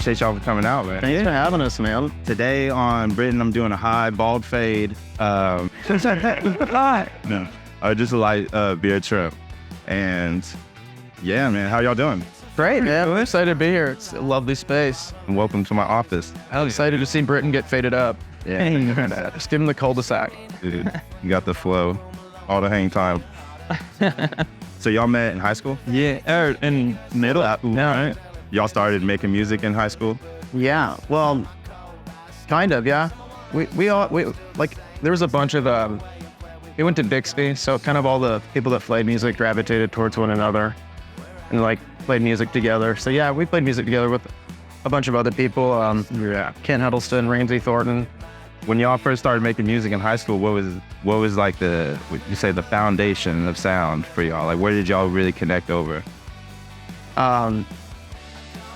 appreciate y'all for coming out, man. Thanks for having us, man. Today on Britton, I'm doing a high bald fade. No, just a light beard trim. And yeah, man, how y'all doing? Great, man. We're excited to be here. It's a lovely space. And welcome to my office. I'm excited to see Britton get faded up. Yeah. Just give him the cul-de-sac. Dude, you got the flow, all the hang time. So y'all met in high school? Yeah, in middle school, right? Y'all started making music in high school? Yeah, well, kind of, yeah. We like, there was a bunch of, we went to Bixby, so kind of all the people that played music gravitated towards one another and like played music together. So yeah, we played music together with a bunch of other people. Ken Huddleston, Ramsey Thornton. When y'all first started making music in high school, what was like the foundation of sound for y'all? Like, where did y'all really connect over?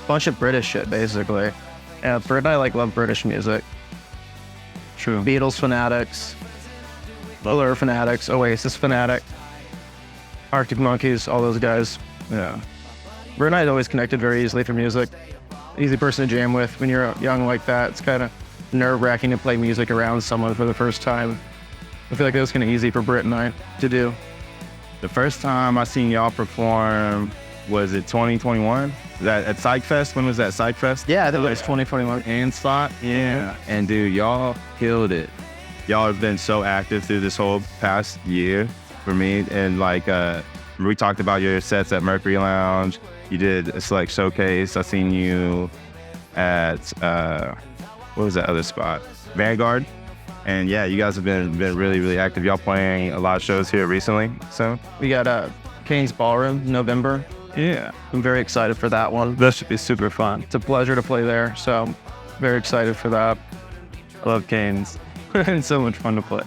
Bunch of British shit, basically. Yeah, Brit and I love British music. True. Beatles fanatics, Blur fanatics, Oasis fanatic, Arctic Monkeys, all those guys. Yeah. Brit and I always connected very easily through music. Easy person to jam with when you're young like that. It's kind of nerve-wracking to play music around someone for the first time. I feel like it was kind of easy for Brit and I to do. The first time I seen y'all perform, was it 2021? That at Psych Fest? When was that, Psych Fest? Yeah, I think it was 2021. And spot? Yeah. And dude, y'all killed it. Y'all have been so active through this whole past year for me. And like, we talked about your sets at Mercury Lounge. You did a select showcase. I seen you at, what was that other spot? Vanguard. And yeah, you guys have been really, really active. Y'all playing a lot of shows here recently, so. We got Kane's Ballroom in November. Yeah. I'm very excited for that one. That should be super fun. It's a pleasure to play there, so very excited for that. I love Canes. It's so much fun to play.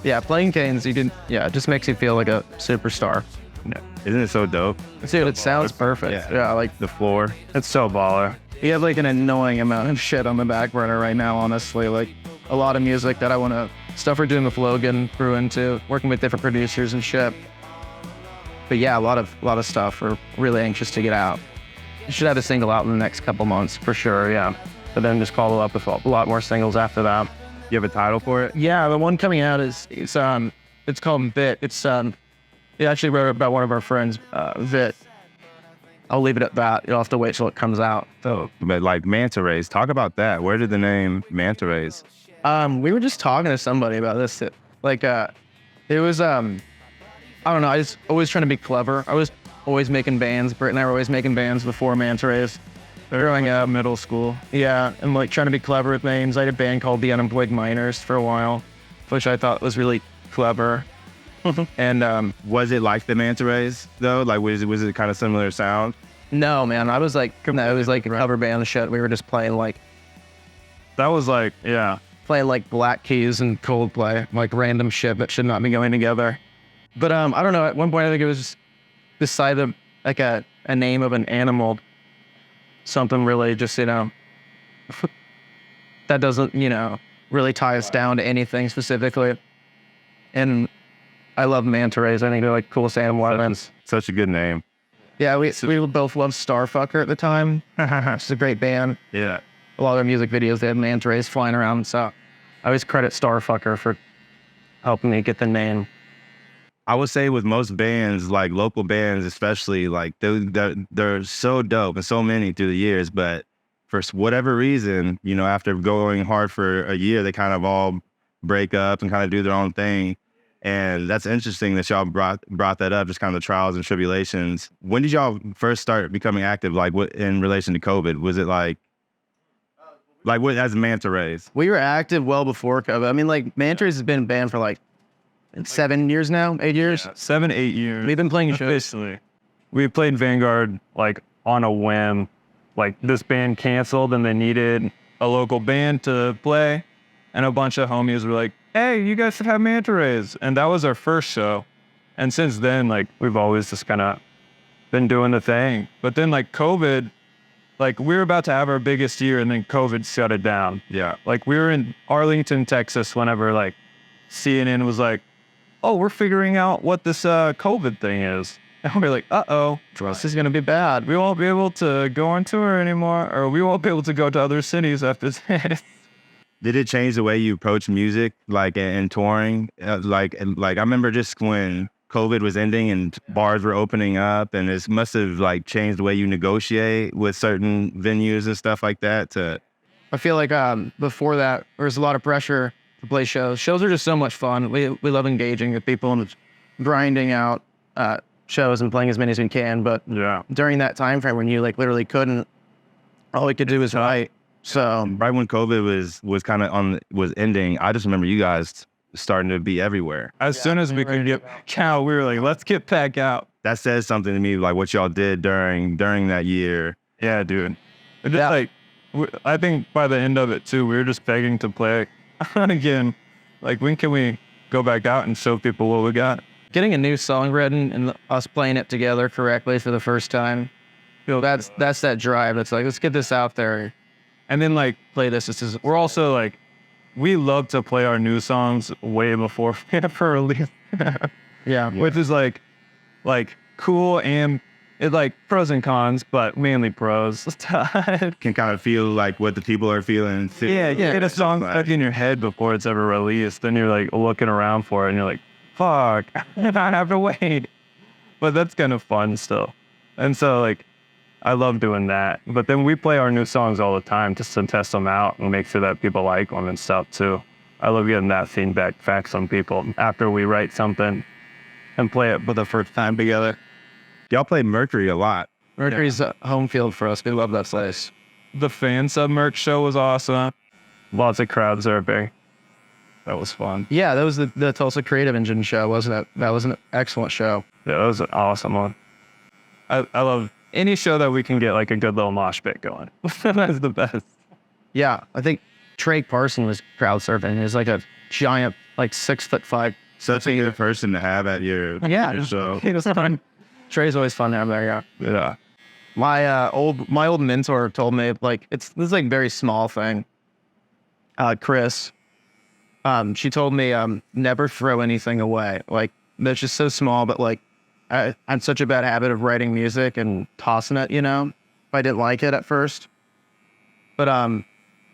Yeah, playing Canes, it just makes you feel like a superstar. Yeah. Isn't it so dope? Dude, it sounds perfect. Yeah, like the floor. It's so baller. You have like an annoying amount of shit on the back burner right now, honestly. Like a lot of music that I want to, stuff we're doing with Logan Bruhn into, working with different producers and shit. But yeah, a lot of stuff we're really anxious to get out. You should have a single out in the next couple months for sure, yeah. But then just follow up with a lot more singles after that. You have a title for it? Yeah, the one coming out it's called Bit. It's it actually wrote about one of our friends, Vit. I'll leave it at that. You'll have to wait till it comes out. So, but like Manta Rays, talk about that. Where did the name Manta Rays? We were just talking to somebody about this. It was I don't know. I just always trying to be clever. I was always making bands. Britt and I were always making bands before Manta Rays. Growing up, middle school. Yeah, and like trying to be clever with names. I had a band called the Unemployed Miners for a while, which I thought was really clever. And was it like the Manta Rays though? Like was it kind of similar sound? No, man. It was like a cover band shit. We were just playing like Black Keys and Coldplay, like random shit that should not be going together. But I don't know. At one point, I think it was just beside like a name of an animal, something really just that doesn't really tie us down to anything specifically. And I love Manta Rays. I think they're like coolest animal elements. Such a good name. Yeah, we both loved Starfucker at the time. It's a great band. Yeah. A lot of their music videos, they had Manta Rays flying around. So I always credit Starfucker for helping me get the name. I would say with most bands, like local bands especially, like they're so dope and so many through the years, but for whatever reason, after going hard for a year, they kind of all break up and kind of do their own thing. And that's interesting that y'all brought that up, just kind of the trials and tribulations. When did y'all first start becoming active, like what in relation to COVID? Was it like what as Manta Rays? We were active well before COVID. I mean, like Manta Rays has been banned for like 7 years now, 8 years? Yeah, 7, 8 years. We've been playing shows. Officially. We played Vanguard like on a whim. Like this band canceled and they needed a local band to play. And a bunch of homies were like, hey, you guys should have Manta Rays. And that was our first show. And since then, like we've always just kind of been doing the thing. But then like COVID, like we were about to have our biggest year and then COVID shut it down. Yeah. Like we were in Arlington, Texas whenever like CNN was like, oh, we're figuring out what this COVID thing is. And we're like, uh-oh, This is gonna be bad. we won't be able to go on tour anymore, or we won't be able to go to other cities after this. Did it change the way you approach music, like in touring? Like I remember just when COVID was ending and bars were opening up, and it must have like changed the way you negotiate with certain venues and stuff like that. I feel like before that, there was a lot of pressure to play shows. Shows are just so much fun. We love engaging with people and grinding out shows and playing as many as we can. But Yeah. during that time frame when you like literally couldn't, all we could do was write. So Right when COVID was kind of was ending, I just remember you guys starting to be everywhere. As soon as we could get out, we were like, let's get back out. That says something to me, like what y'all did during that year. Yeah, dude. It just like, I think by the end of it too, we were just begging to play again. Like, when can we go back out and show people what we got? getting a new song written and us playing it together correctly for the first time, that's that drive. It's like, let's get this out there. And then like, Play this. This is we're also like, we love to play our new songs way before we ever release. yeah. Which is like cool, and it like pros and cons, but mainly pros. Can kind of feel like what the people are feeling. Too. Yeah. Get a song stuck in your head before it's ever released. Then you're like looking around for it and you're like, fuck, I have to wait. But that's kind of fun still. And so like, I love doing that. But then we play our new songs all the time just to test them out and make sure that people like them and stuff too. I love getting that feedback back from people after we write something and play it for the first time together. Y'all play Mercury a lot. Mercury's a home field for us. We love that place. The fan sub merch show was awesome. Lots of crowd surfing. That was fun. Yeah, that was the Tulsa Creative Engine show, wasn't it? That was an excellent show. Yeah, that was an awesome one. I love any show that we can get like a good little mosh pit going. That's the best. Yeah, I think Trey Parson was crowd surfing. He's like a giant, like 6'5". Such a good person to have at your show. It was fun. Trey's always fun to have there. Yeah. Yeah. My old mentor told me, like, this is like very small thing. Chris, she told me never throw anything away. Like, that's just so small, but like I had such a bad habit of writing music and tossing it, you know, if I didn't like it at first. But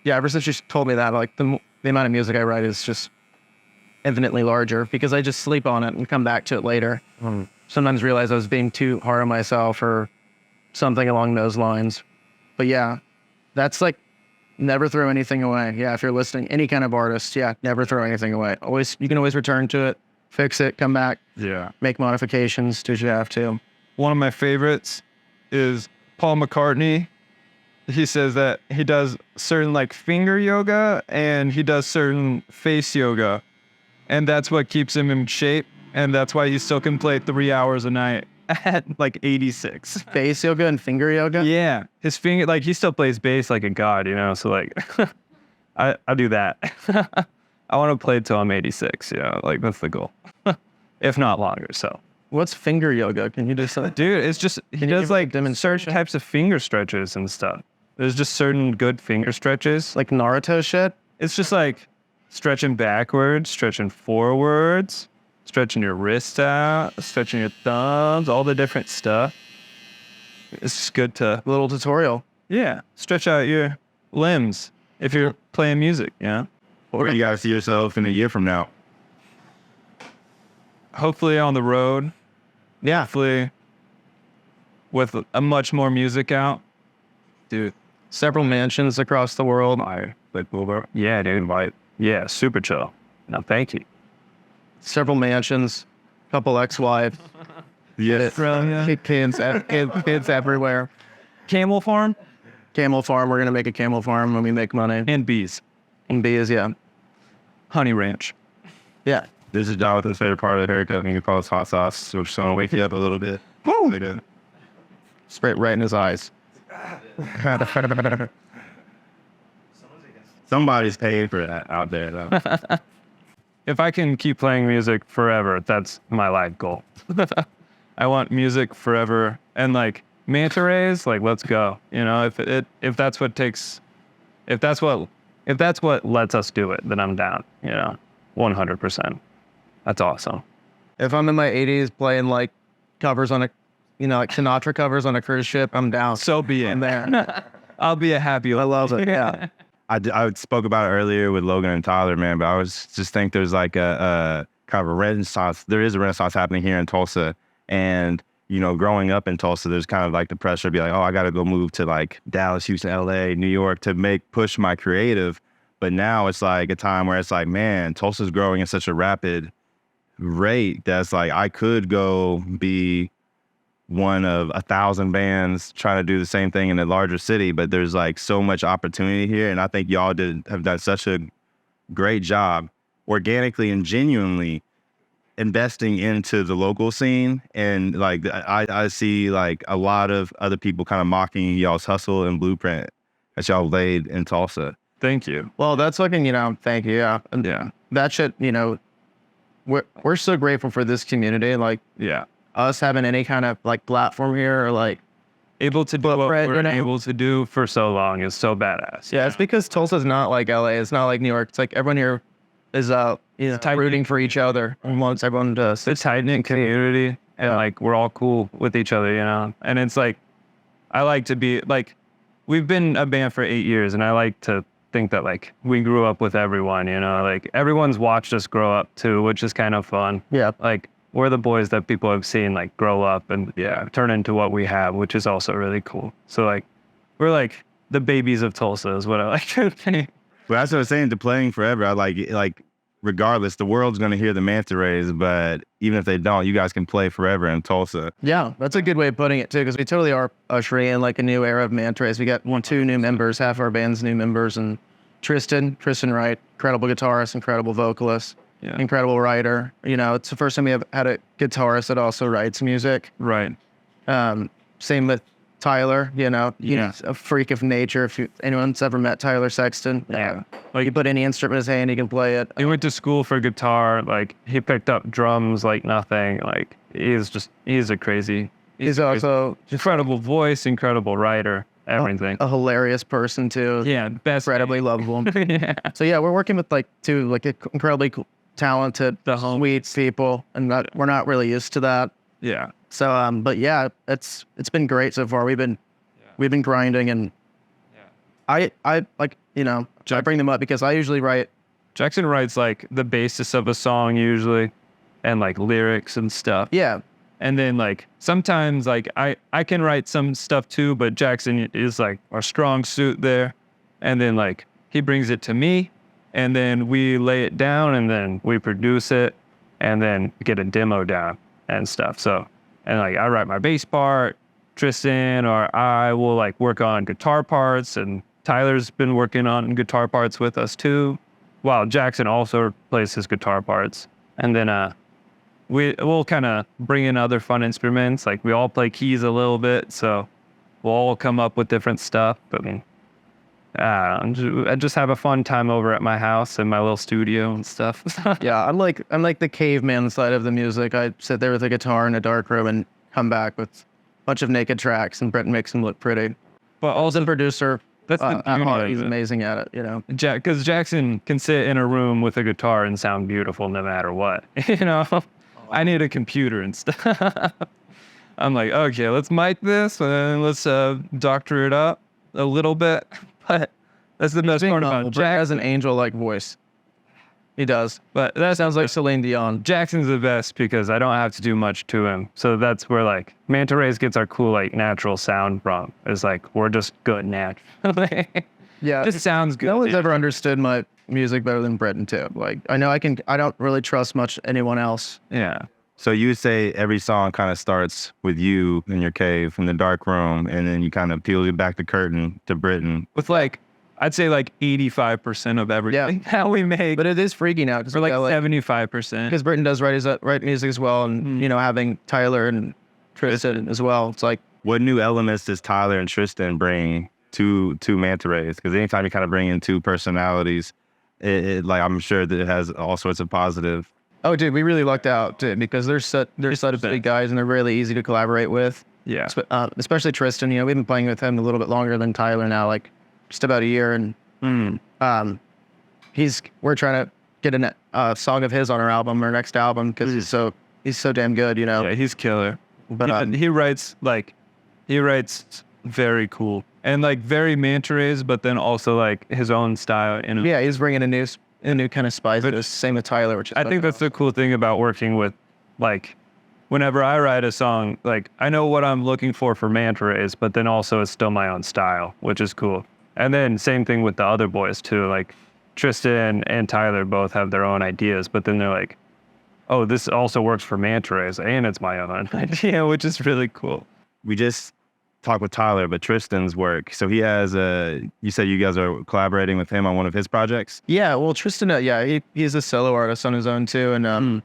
yeah, ever since she told me that, like the amount of music I write is just infinitely larger because I just sleep on it and come back to it later. Sometimes realize I was being too hard on myself or something along those lines. But yeah, that's like, never throw anything away. Yeah, if you're listening, any kind of artist, yeah, never throw anything away. You can always return to it, fix it, come back, make modifications, do what you have to. One of my favorites is Paul McCartney. He says that he does certain like finger yoga and he does certain face yoga. And that's what keeps him in shape. And that's why he still can play 3 hours a night at like 86. Face yoga and finger yoga? Yeah. His finger, like he still plays bass like a god, you know? So like, I do that. I want to play till I'm 86, you know? Like that's the goal. If not longer, so. What's finger yoga? Can you just Dude, it's just, he does like certain types of finger stretches and stuff. There's just certain good finger stretches. like Naruto shit? It's just like stretching backwards, stretching forwards, stretching your wrists out, stretching your thumbs, all the different stuff. It's just good to, Little tutorial. yeah, stretch out your limbs if you're playing music, yeah. Where do you guys see yourself in a year from now? Hopefully on the road, Yeah. hopefully with a much more music out. Dude, Several mansions across the world. yeah, dude, yeah, super chill. No, thank you. Several mansions. Couple ex-wives. Yes. Kids everywhere. Camel farm Camel farm. We're going to make a camel farm when we make money. and bees. And bees, yeah. Honey ranch. Yeah. This is Jonathan's favorite part of the haircut. You can call it hot sauce. So we're just going to wake you up a little bit. Woo! Spray it right in his eyes. Somebody's paying for that out there, though. If I can keep playing music forever, that's my life goal. I want music forever, and like Manta Rays, like let's go. You know, if that's what takes, if that's what lets us do it, then I'm down. You know, 100%. That's awesome. If I'm in my 80s playing like covers on like Sinatra covers on a cruise ship, I'm down. So be it. I'm there. I'll be a happy. I love it. Yeah. I spoke about it earlier with Logan and Tyler, man, but I just think there's like a kind of a renaissance. There is a renaissance happening here in Tulsa, and growing up in Tulsa, there's kind of like the pressure to be like, oh, I got to go move to like Dallas, Houston, LA, New York to push my creative. But now it's like a time where it's like, man, Tulsa's growing at such a rapid rate that's like I could go be one of 1,000 bands trying to do the same thing in a larger city, but there's like so much opportunity here, and I think y'all have done such a great job organically and genuinely investing into the local scene. And like I see like a lot of other people kind of mocking y'all's hustle and blueprint that y'all laid in Tulsa. Thank you. Well, that's fucking, thank you. Yeah. And Yeah. that shit, we're so grateful for this community. Like, Yeah. us having any kind of like platform here or like, Able to do what we're able to do for so long is so badass. yeah, it's because Tulsa's not like LA. It's not like New York. It's like everyone here is rooting for each other and wants everyone to. It's a tight-knit community, and like we're all cool with each other, And it's like, I like to be like, we've been a band for 8 years, and I like to think that like we grew up with everyone, like everyone's watched us grow up too, which is kind of fun. Yeah. Like we're the boys that people have seen like grow up and turn into what we have, which is also really cool. So like we're like the babies of Tulsa is what I like to think. But that's what I was saying, to playing forever. I like regardless, the world's going to hear the Manta Rays, but even if they don't, you guys can play forever in Tulsa. Yeah, that's a good way of putting it too, because we totally are ushering in like a new era of Manta Rays. We got 2 new members, half our band's new members, and Tristan Wright, incredible guitarist, incredible vocalist, incredible writer. It's the first time we have had a guitarist that also writes music. Right. Same with Tyler, he's a freak of nature. If anyone's ever met Tyler Sexton, like you put any instrument in his hand, he can play it. He went to school for guitar. Like he picked up drums like nothing. Like he's a crazy. He's also incredible voice, incredible writer, everything. A hilarious person too. Yeah, best. Incredibly lovable. Yeah. So we're working with like 2 like incredibly talented, sweet people, and we're not really used to that. Yeah. So, but yeah, it's been great so far. We've been grinding, and I like, I bring them up because I usually write. Jackson writes like the basis of a song usually, and like lyrics and stuff. Yeah. And then like sometimes like I can write some stuff too, but Jackson is like our strong suit there. And then like he brings it to me, and then we lay it down, and then we produce it, and then get a demo down and stuff. So, and like I write my bass part, Tristan or I will like work on guitar parts, and Tyler's been working on guitar parts with us too, while Jackson also plays his guitar parts. And then we'll kind of bring in other fun instruments. Like we all play keys a little bit, so we'll all come up with different stuff. But I just have a fun time over at my house and my little studio and stuff. Yeah, I'm like the caveman side of the music. I sit there with a guitar in a dark room and come back with a bunch of naked tracks, and Britton makes them look pretty. But also the producer, that's the at heart, he's amazing at it. Because Jackson can sit in a room with a guitar and sound beautiful no matter what. I need a computer and stuff. I'm like, okay, let's mic this and let's doctor it up a little bit. But that's the best part about Jackson. Has an angel-like voice. He does. But that sounds like Celine Dion. Jackson's the best because I don't have to do much to him. So that's where like Manta Rays gets our cool like natural sound from. It's like we're just good naturally. Yeah, just sounds good. No one's ever understood my music better than Britton too. Like I know I don't really trust much anyone else. Yeah. So you would say every song kind of starts with you in your cave in the dark room, and then you kind of peel back the curtain to Britton. With like, I'd say like 85% of everything that we make. But it is freaky now. Or like 75%. Because Britton does write music as well, and having Tyler and Tristan as well. It's like, what new elements does Tyler and Tristan bring to Manta Rays? Because anytime you kind of bring in 2 personalities, it like I'm sure that it has all sorts of positive. Oh, dude, we really lucked out, dude, because they're such big guys, and they're really easy to collaborate with. Yeah. Especially Tristan. We've been playing with him a little bit longer than Tyler now, like just about a year, and we're trying to get a song of his on our next album, because he's so damn good. Yeah, he's killer. But he writes very cool and like very Manta Rays, but then also like his own style. Yeah, he's bringing a new kind of spice. But same with Tyler, which is I think that's the cool thing about working with, like, whenever I write a song, like I know what I'm looking for Manta Rays, but then also it's still my own style, which is cool. And then same thing with the other boys too. Like Tristan and Tyler both have their own ideas, but then they're like, oh, this also works for Manta Rays, and it's my own idea, which is really cool. We just talked with Tyler, but Tristan's work. So he has you said you guys are collaborating with him on one of his projects? Yeah, well, Tristan, he's a solo artist on his own too. And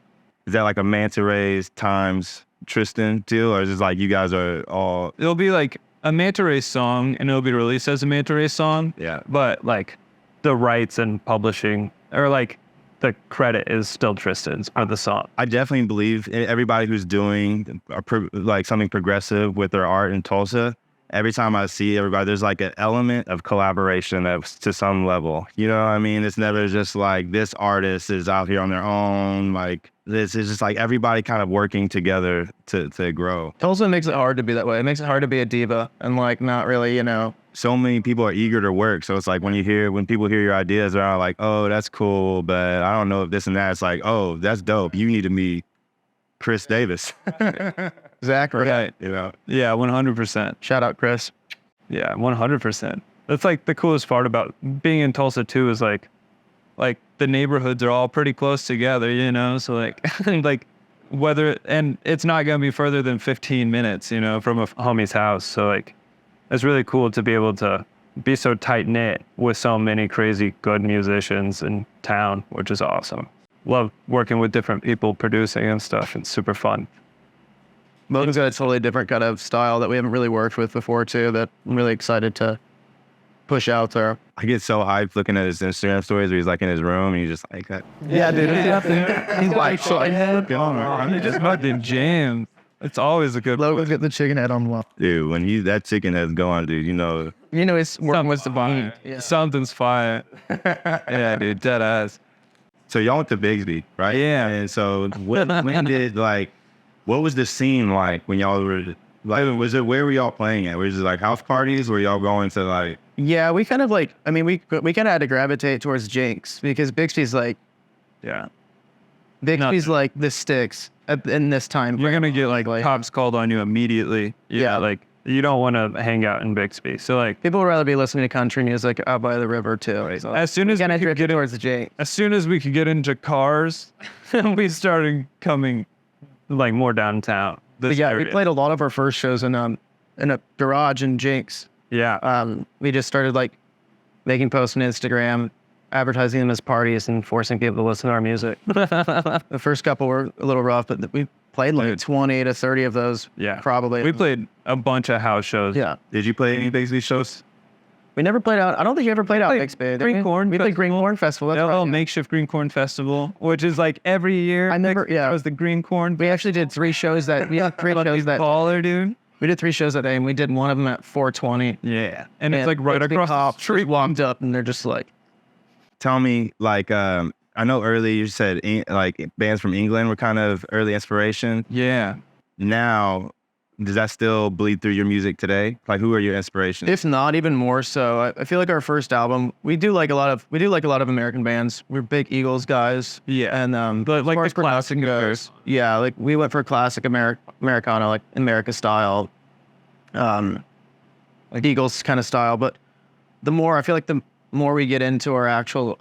is that like a Manta Rays times Tristan deal? Or is it like you guys are all... It'll be like a Manta Rays song, and it'll be released as a Manta Rays song. Yeah. But like the rights and publishing, or like the credit is still Tristan's for the song. I definitely believe everybody who's doing like something progressive with their art in Tulsa, every time I see everybody, there's like an element of collaboration that's to some level. You know what I mean? It's never just like this artist is out here on their own. Like this is just like everybody kind of working together to grow. Tulsa makes it hard to be that way. It makes it hard to be a diva and like not really, So many people are eager to work. So it's like when people hear your ideas, they're all like, oh, that's cool, but I don't know if this and that. It's like, oh, that's dope. You need to meet Chris Davis. Exactly. Right. You know? Yeah, 100%. Shout out, Chris. Yeah, 100%. That's like the coolest part about being in Tulsa too, is like the neighborhoods are all pretty close together, so like like whether, and it's not gonna be further than 15 minutes, from a homie's house. So like it's really cool to be able to be so tight knit with so many crazy good musicians in town, which is awesome. Love working with different people producing and stuff. It's super fun. Logan's got a totally different kind of style that we haven't really worked with before too, that I'm really excited to push out there. I get so hyped looking at his Instagram stories where he's like in his room and he's just like that. Yeah, dude. He's like, He just fucking jams. It's always a good Logan's got the chicken head on the wall. Dude, when that chicken head's going, dude, he's working with the bond. Yeah. Something's fire. Yeah, dude, dead ass. So y'all went to Bigsby, right? Yeah. And so when did what was the scene like when y'all were like, where were y'all playing at? Was it like house parties? Were y'all going to like? Yeah, we kind of we kind of had to gravitate towards Jinx because Bigsby's like, Yeah. Bigsby's like the sticks in this time. You're going to get like cops called on you immediately. Yeah. Like you don't want to hang out in Bixby. So like people would rather be listening to country music out by the river too. Right? So as soon as we could get towards the Jinx. As soon as we could get into cars, we started coming like more downtown. We played a lot of our first shows in a garage in Jinx. Yeah. We just started like making posts on Instagram, advertising them as parties and forcing people to listen to our music. The first couple were a little rough, but we played like 20 to 30 of those. Yeah. Probably. We played a bunch of house shows. Yeah. Did you play any Bigsby shows? We never played out. I don't think you ever played out Bixby. Green Corn. We played Green Corn Festival. That's right. Makeshift Green Corn Festival, which is like every year. It was the Green Corn. We actually did 3 shows that. We had 3 shows that. Baller, dude. We did 3 shows that day, and we did one of them at 420. Yeah, and it's like right across the street. Walked up, and they're just like. Tell me, like, I know earlier you said like bands from England were kind of early inspiration. Yeah. Now, does that still bleed through your music today? Like, who are your inspirations? If not, even more so. I feel like our first album, we do like a lot of American bands. We're big Eagles guys. Yeah. And but like the classic goes. Yeah, like we went for classic Americana, like America style, like Eagles kind of style. But the more we get into our actual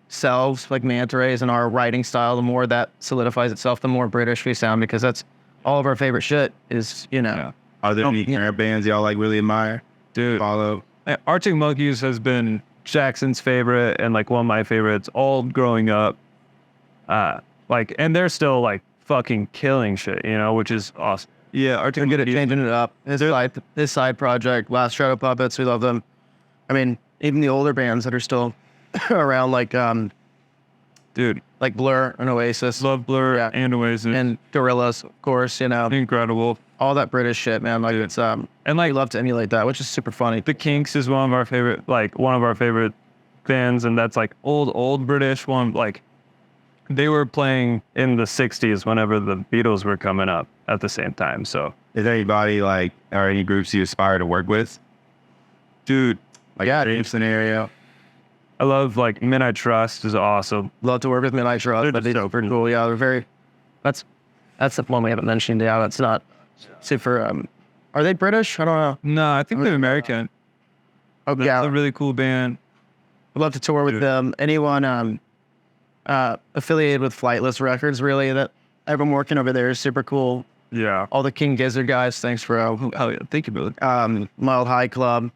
selves, like Manta Rays, and our writing style, the more that solidifies itself, the more British we sound, because that's all of our favorite shit is, Yeah. Are there any current bands y'all like really admire? Dude. Follow? Arctic Monkeys has been Jackson's favorite and like one of my favorites all growing up. And they're still like fucking killing shit, which is awesome. Yeah, Arctic They're good at Monkeys. changing it up. His side project, Last Shadow Puppets, we love them. I mean, even the older bands that are still around, like Dude, like Blur and Oasis. love Blur and Oasis. And Gorillaz, of course, Incredible. all that British shit, man. Like, Dude. it's And like we love to emulate that, which is super funny. The Kinks is one of our favorite bands, and that's like old British one. Like they were playing in the 60s whenever the Beatles were coming up at the same time. So Is there anybody like, or any groups you aspire to work with? dude, Like dream scenario? I love like Midnight Trust is awesome. Love to work with Midnight Trust, They're but just they're so pretty cool. Yeah, they're very. That's the one we haven't mentioned. Yeah, that's not super. Are they British? I don't know. No, I think they're American. Oh It's yeah, a really cool band. I'd love to tour with them. Anyone affiliated with Flightless Records, really, that I've been working over there is super cool. Yeah. All the King Gizzard guys, thanks for Oh yeah, thank you, brother. Mild High Club.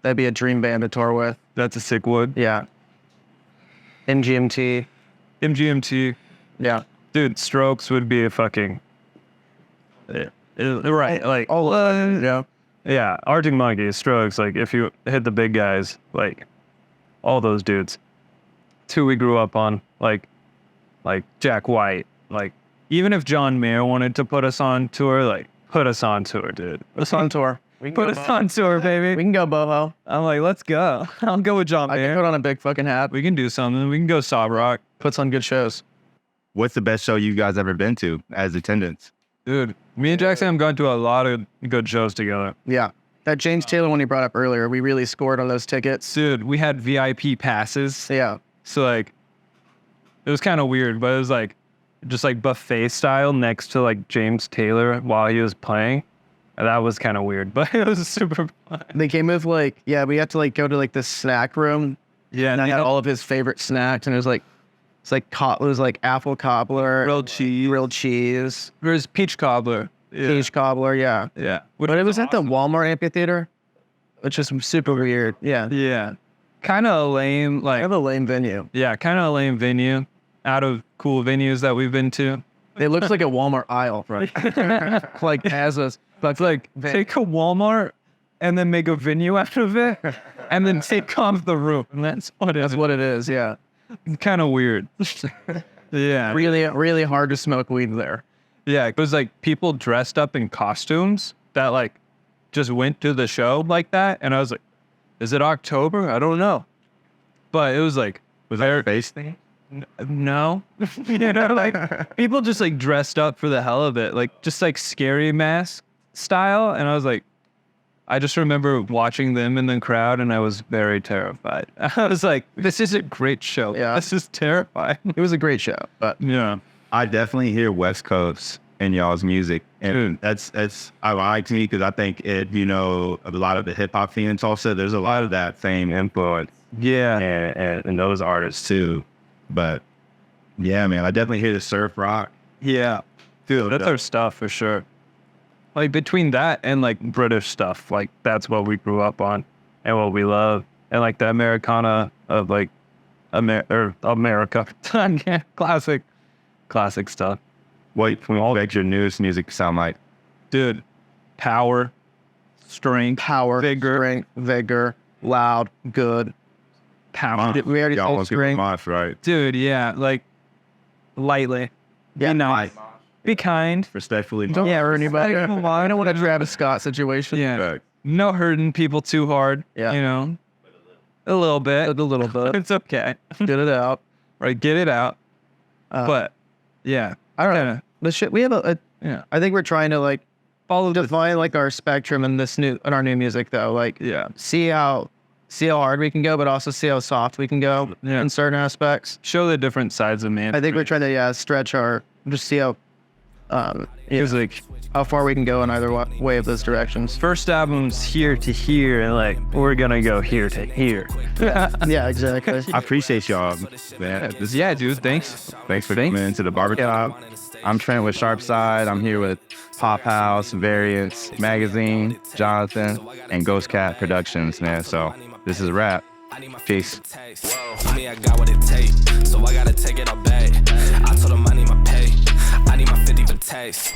That'd be a dream band to tour with. That's a sick wood. Yeah. MGMT. MGMT. Yeah. Dude, Strokes would be a fucking. Right. Like, Yeah. yeah, Arctic Monkeys, Strokes. Like, if you hit the big guys, like, all those dudes. Two we grew up on, like Jack White. Like, even if John Mayer wanted to put us on tour, like, put us on tour, dude. Put us on tour. Put us on tour, baby. We can go boho. I'm like, let's go. I'll go with John I can Mayer. put on a big fucking hat. We can do something. We can go sob rock. Puts on good shows. What's the best show you guys ever been to as attendance? Dude, me and Jackson have gone to a lot of good shows together. Yeah. That James Taylor one he brought up earlier, we really scored on those tickets. Dude, we had VIP passes. Yeah. So, like, it was kind of weird, but it was, like, just, like, buffet style next to, like, James Taylor while he was playing. And that was kind of weird, but it was super fun. They came with like, yeah, we had to like go to like this snack room. Yeah, And I had all of his favorite snacks, and it was like, it was like apple cobbler, grilled cheese. There's peach cobbler. Yeah. peach cobbler, yeah. Yeah. But it was at the Walmart amphitheater, which is super weird. Yeah. Yeah. Kind of lame, I like, have a lame venue. yeah, kind of a lame venue out of cool venues that we've been to. It looks like a Walmart aisle, right? Like as a, But like, take a Walmart and then make a venue out of it and then take off the roof. And that's what it is. Yeah. It's kind of weird. Yeah. Really, really hard to smoke weed there. Yeah. It was like people dressed up in costumes that like just went to the show like that. And I was like, is it October? I don't know. But it was like, Was that a face thing? no. You know, like people just like dressed up for the hell of it. Like just like scary mask style. And I was like, I just remember watching them in the crowd and I was very terrified. I was like, this is a great show. Yeah. This is terrifying. It was a great show, but Yeah. I definitely hear West Coast in y'all's music, and Dude. that's ironic to me because I think it, you know, a lot of the hip hop scene in Tulsa, there's a lot of that same influence, Yeah. and those artists too. But yeah, man, I definitely hear the surf rock. Yeah. Dude, that's our stuff for sure. Like between that and like British stuff, like that's what we grew up on and what we love. And like the Americana of like America. Classic stuff. What makes your newest music sound like? Dude, power, strength, vigor, loud, good. power. We already Y'all told want people string. mosh, right? Dude, yeah, like lightly. Yeah, Be nice. Be kind. Respectfully. Don't hurt anybody. Come on. I don't want a Travis Scott situation. Yeah. Correct. No hurting people too hard. Yeah. You know? A little bit. A little bit. It's okay. Get it out. Right, get it out. Uh, But yeah. I don't know. Kinda, The shit we have yeah. I think we're trying to like Follow the define like our spectrum in our new music though. Like yeah. see how hard we can go, but also see how soft we can go Yeah. in certain aspects. Show the different sides of man. I think we're trying to stretch just see how music. how far we can go in either way of those directions. First album's here to here, and like we're gonna go here to here. Yeah, exactly. I appreciate y'all, man. Yeah, dude. Thanks. Thanks for coming into the barbershop. I'm Trent with Sharpside. I'm here with Pop House, Variants Magazine, Jonathan, and Ghost Cat Productions, man. So this is a wrap. Peace. I mean, I got what it takes, so I gotta take it all back. I told him I need my pay, I need my 50 for tax.